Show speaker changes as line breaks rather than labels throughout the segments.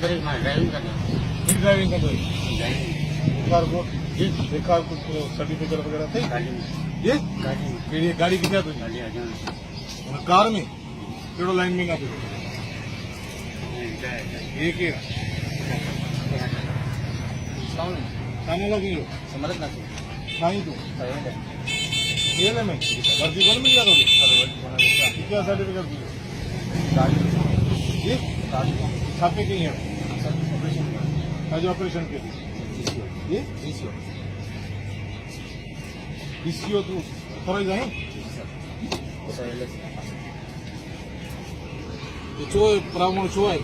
driving करना
driving कर car को सर्टिफिकेट वगैरह थे ये गाड़ी की क्या कार में कड़ो लाइन में काफी एक ही सामने लगी
समझ ना
नहीं तो ये ले मैं वर्दी बन मिल जाता क्या सर्टिफिकेट ये छापे के हैं आज ऑपरेशन के लिए ये डीसीओ तो थोड़ा जाए छो प्रावण छो आहे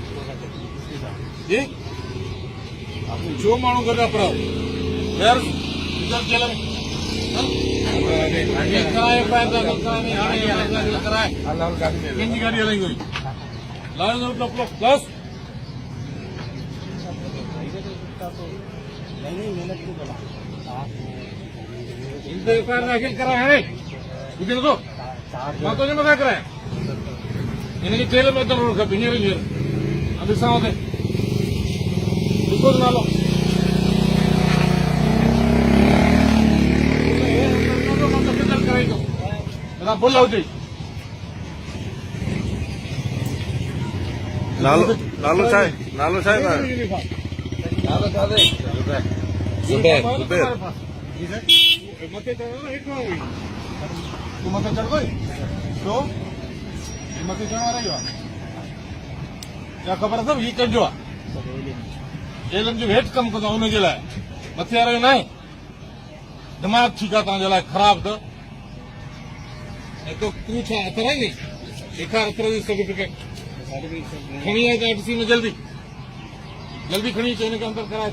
ये छो माण्हू गॾु आहे प्राव यार रिजल्ट केला कराए पाइंदा कराए कंहिंजी गाॾी हलाई हुई लाइन प्लस दाखिल करा है ॿुधी नथो मां तुंहिंजे मथां कराए हिनखे जेल में अचणु खपे हींअर हींअर ॾिसां हुते लिखो नालो कराईंदो बुल हुजे
नालो छा आहे नालो छा आहे
नालो छा आहे मथे चढ़ो हेठि मां हुई तूं मथे चढ़ गई छो मथे चढ़ण वारा ई हुआ छा ख़बर अथव हीउ कंहिंजो आहे एलनि जो हेठि कमु कंदो हुनजे लाइ मथे वारो न आहे दिमाग़ ठीकु आहे तव्हांजे लाइ ख़राबु त तूं छा अथर आई नी ॾेखार अथर जी सर्टिफिकेट खणी आहे आरटीसी में जल्दी खणी अचे हिनखे अंदरि कराए